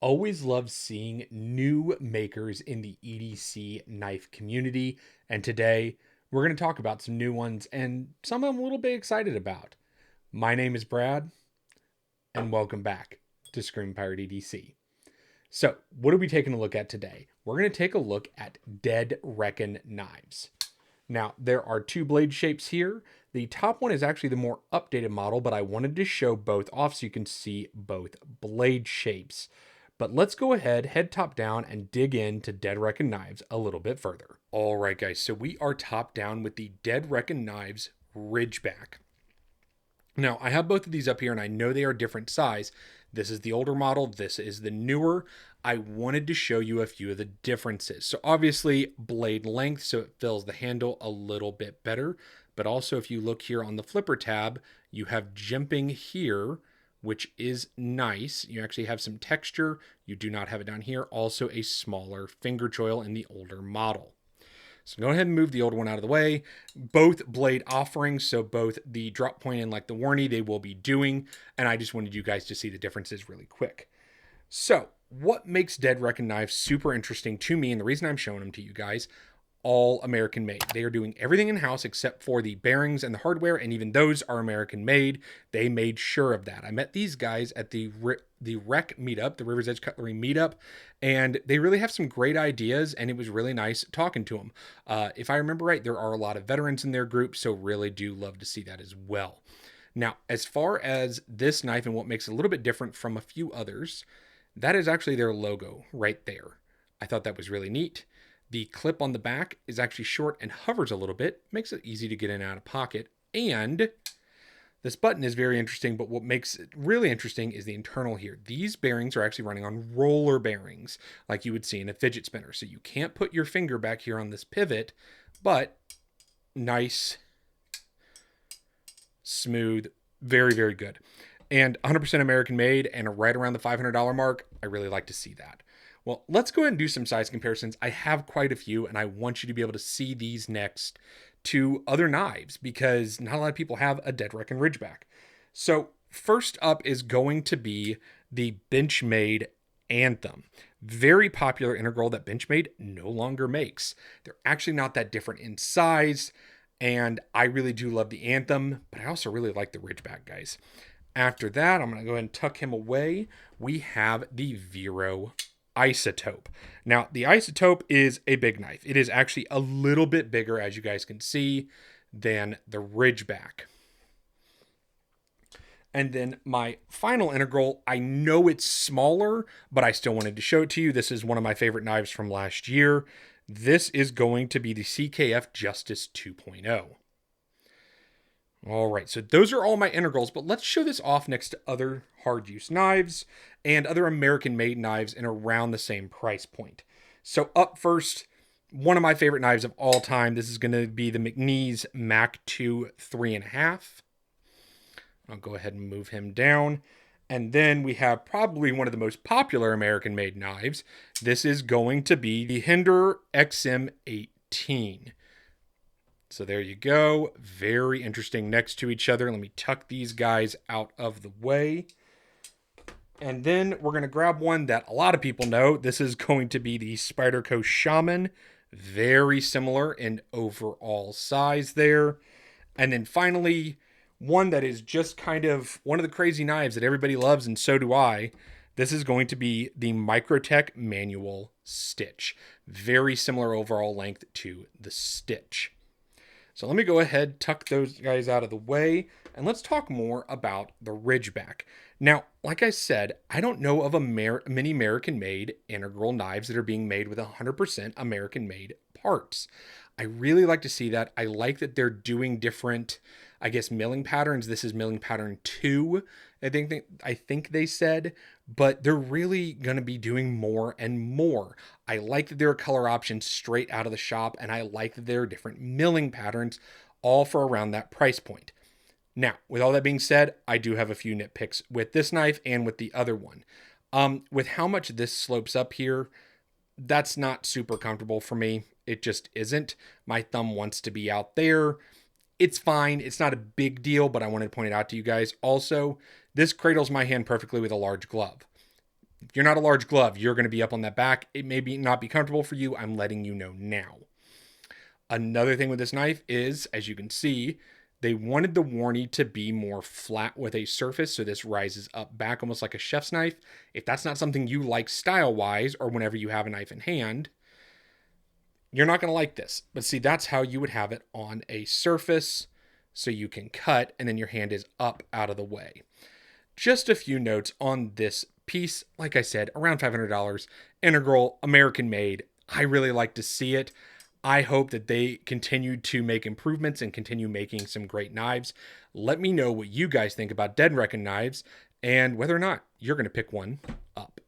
Always love seeing new makers in the EDC knife community. And today we're going to talk about some new ones and some I'm a little bit excited about. My name is Brad, and welcome back to Screaminpirate EDC. So, what are we taking a look at today? We're going to take a look at Dead Reckon knives. Now, there are two blade shapes here. The top one is actually the more updated model, but I wanted to show both off so you can see both blade shapes. But let's go ahead, head top down, and dig into Dead Reckon knives a little bit further. All right, guys, so we are top down with the Dead Reckon knives Ridgeback. Now, I have both of these up here, and I know they are different size. This is the older model. This is the newer. I wanted to show you a few of the differences. So obviously, blade length, so it fills the handle a little bit better. But also, if you look here on the flipper tab, you have jimping here, which is nice. You actually have some texture. You do not have it down here. Also, a smaller finger choil in the older model. So go ahead and move the old one out of the way. Both blade offerings, so both the drop point and like the warranty, they will be doing. And I just wanted you guys to see the differences really quick. So what makes Dead Reckon knives super interesting to me, and the reason I'm showing them to you guys, all American made. They are doing everything in-house except for the bearings and the hardware, and even those are American made. They made sure of that. I met these guys at the Rec meetup, the River's Edge Cutlery meetup, and they really have some great ideas, and it was really nice talking to them. If I remember right, there are a lot of veterans in their group, so really do love to see that as well. Now, as far as this knife and what makes it a little bit different from a few others, that is actually their logo right there. I thought that was really neat. The clip on the back is actually short and hovers a little bit, makes it easy to get in and out of pocket. And this button is very interesting, but what makes it really interesting is the internal here. These bearings are actually running on roller bearings, like you would see in a fidget spinner. So you can't put your finger back here on this pivot, but nice, smooth, very, very good. And 100% American made and right around the $500 mark. I really like to see that. Well, let's go ahead and do some size comparisons. I have quite a few, and I want you to be able to see these next to other knives because not a lot of people have a Dead Reckon Ridgeback. So first up is going to be the Benchmade Anthem. Very popular integral that Benchmade no longer makes. They're actually not that different in size, and I really do love the Anthem, but I also really like the Ridgeback, guys. After that, I'm going to go ahead and tuck him away. We have the Vero Isotope. Now, the Isotope is a big knife. It is actually a little bit bigger, as you guys can see, than the Ridgeback. And then my final integral, I know it's smaller, but I still wanted to show it to you. This is one of my favorite knives from last year. This is going to be the CKF Justice 2.0. All right, so those are all my integrals, but let's show this off next to other hard use knives and other American made knives in around the same price point. So up first, one of my favorite knives of all time. This is going to be the McNeese Mac 2 3.5. I'll go ahead and move him down. And then we have probably one of the most popular American made knives. This is going to be the Hinder XM18. So there you go. Very interesting next to each other. Let me tuck these guys out of the way. And then we're going to grab one that a lot of people know. This is going to be the Spyderco Shaman. Very similar in overall size there. And then finally, one that is just kind of one of the crazy knives that everybody loves, and so do I. This is going to be the Microtech Manual Stitch. Very similar overall length to the Stitch. So let me go ahead, tuck those guys out of the way, and let's talk more about the Ridgeback. Now, like I said, I don't know of many American-made integral knives that are being made with 100% American-made parts. I really like to see that. I like that they're doing different, I guess, milling patterns. This is milling pattern 2, I think they said, but they're really going to be doing more and more. I like that there are color options straight out of the shop, and I like that there are different milling patterns, all for around that price point. Now, with all that being said, I do have a few nitpicks with this knife and with the other one. With how much this slopes up here, that's not super comfortable for me. It just isn't. My thumb wants to be out there. It's fine. It's not a big deal, but I wanted to point it out to you guys. Also, this cradles my hand perfectly with a large glove. If you're not a large glove, you're going to be up on that back. It may not be comfortable for you. I'm letting you know now. Another thing with this knife is, as you can see, they wanted the warny to be more flat with a surface, so this rises up back almost like a chef's knife. If that's not something you like style-wise, or whenever you have a knife in hand, you're not going to like this. But see, that's how you would have it on a surface, so you can cut, and then your hand is up out of the way. Just a few notes on this piece. Like I said, around $500, integral, American made. I really like to see it. I hope that they continue to make improvements and continue making some great knives. Let me know what you guys think about Dead Reckoning knives and whether or not you're going to pick one up.